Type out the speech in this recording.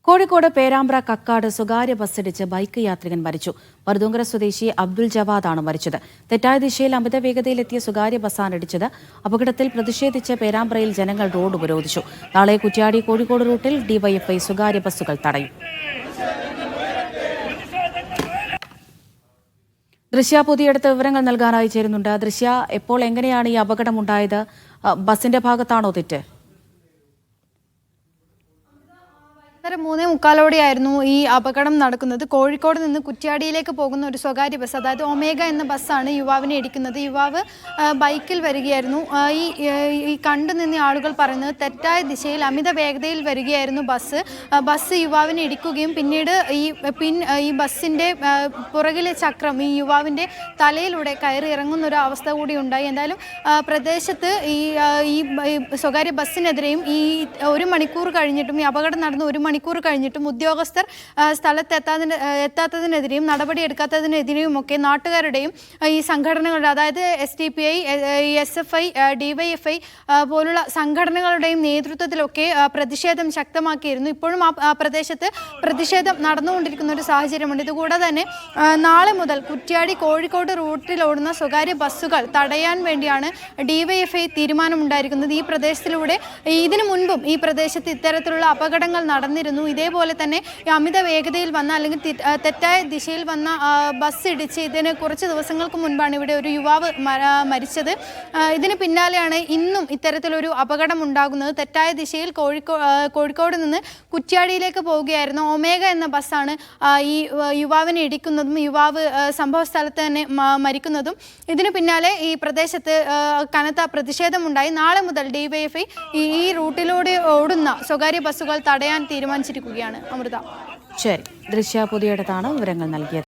കോഴിക്കോട് പേരാമ്പ്ര കക്കാട് സ്വകാര്യ ബസ്സിടിച്ച് ബൈക്ക് യാത്രികൻ മരിച്ചു. മരുതോങ്കര സ്വദേശി അബ്ദുൽ ജവാദാണ് മരിച്ചത്. തെറ്റായ ദിശയിൽ അമിത വേഗതയിലെത്തിയ സ്വകാര്യ ബസ്സാണ് ഇടിച്ചത്. അപകടത്തിൽ പ്രതിഷേധിച്ച് പേരാമ്പ്രയിൽ ജനങ്ങൾ റോഡ് ഉപരോധിച്ചു. നാളെ കുറ്റ്യാടി കോഴിക്കോട് റൂട്ടിൽ ഡിവൈഎഫ്ഐ സ്വകാര്യ ബസ്സുകൾ തടയും. ദൃശ്യ പുതിയടുത്ത് വിവരങ്ങൾ നൽകാനായി ചേരുന്നുണ്ട്. ദൃശ്യ, എപ്പോൾ എങ്ങനെയാണ് ഈ അപകടമുണ്ടായത്? ബസിന്റെ ഭാഗത്താണോ തെറ്റ്? 3:45 ഈ അപകടം നടക്കുന്നത്. കോഴിക്കോട് നിന്ന് കുറ്റ്യാടിയിലേക്ക് പോകുന്ന ഒരു സ്വകാര്യ ബസ്, അതായത് ഒമേഗ എന്ന ബസ്സാണ് യുവാവിനെ ഇടിക്കുന്നത്. യുവാവ് ബൈക്കിൽ വരികയായിരുന്നു. ഈ കണ്ടു നിന്ന ആളുകൾ പറയുന്നത് തെറ്റായ ദിശയിൽ അമിത വേഗതയിൽ വരികയായിരുന്നു ബസ് യുവാവിനെ ഇടിക്കുകയും പിന്നീട് ഈ ബസ്സിൻ്റെ പുറകിലെ ചക്രം ഈ യുവാവിൻ്റെ തലയിലൂടെ കയറി ഇറങ്ങുന്ന ഒരു അവസ്ഥ കൂടി ഉണ്ടായി. എന്തായാലും പ്രദേശത്ത് ഈ സ്വകാര്യ ബസ്സിനെതിരെയും ഈ 1 മണിക്കൂർ കഴിഞ്ഞിട്ടും, ഈ അപകടം നടന്ന് 1 മണിക്കൂർ കഴിഞ്ഞിട്ടും ഉദ്യോഗസ്ഥർ സ്ഥലത്ത് എത്താത്തതിനെതിരെയും നടപടിയെടുക്കാത്തതിനെതിരെയും ഒക്കെ നാട്ടുകാരുടെയും ഈ സംഘടനകളുടെ, അതായത് SDPI, SFI, DYFI പോലുള്ള സംഘടനകളുടെയും നേതൃത്വത്തിലൊക്കെ പ്രതിഷേധം ശക്തമാക്കിയിരുന്നു. ഇപ്പോഴും ആ പ്രദേശത്ത് പ്രതിഷേധം നടന്നുകൊണ്ടിരിക്കുന്ന ഒരു സാഹചര്യമുണ്ട്. ഇതുകൂടാതെ തന്നെ നാളെ മുതൽ കുറ്റ്യാടി കോഴിക്കോട് റൂട്ടിലോടുന്ന സ്വകാര്യ ബസ്സുകൾ തടയാൻ വേണ്ടിയാണ് DYFI തീരുമാനമുണ്ടായിരിക്കുന്നത്. ഈ പ്രദേശത്തിലൂടെ ഇതിനു മുൻപും ഈ പ്രദേശത്ത് ഇത്തരത്തിലുള്ള അപകടങ്ങൾ നടന്നിരുന്നു. ഇതേപോലെ തന്നെ അമിത വേഗതയിൽ വന്ന അല്ലെങ്കിൽ തെറ്റായ ദിശയിൽ വന്ന ബസ് ഇടിച്ച് ഇതിന് കുറച്ച് ദിവസങ്ങൾക്ക് മുൻപാണ് ഇവിടെ ഒരു യുവാവ് മരിച്ചത്. ഇതിന് പിന്നാലെയാണ് ഇന്നും ഇത്തരത്തിലൊരു അപകടം ഉണ്ടാകുന്നത്. തെറ്റായ ദിശയിൽ കോഴിക്കോട് നിന്ന് കുറ്റ്യാടിയിലേക്ക് പോവുകയായിരുന്നു ഒമേഗ എന്ന ബസ്സാണ് ഈ യുവാവിനെ ഇടിക്കുന്നതും യുവാവ് സംഭവ സ്ഥലത്ത് തന്നെ മരിക്കുന്നതും. ഇതിന് പിന്നാലെ ഈ പ്രദേശത്ത് കനത്ത പ്രതിഷേധമുണ്ടായി. നാളെ മുതൽ DYFI ഈ റൂട്ടിലൂടെ ഓടുന്ന സ്വകാര്യ ബസ്സുകൾ തടയാൻ തീരുമാനിച്ചിരിക്കുകയാണ്. അമൃത. ശരി, ദൃശ്യ പുതിയടത്താണ് വിവരങ്ങൾ നൽകിയത്.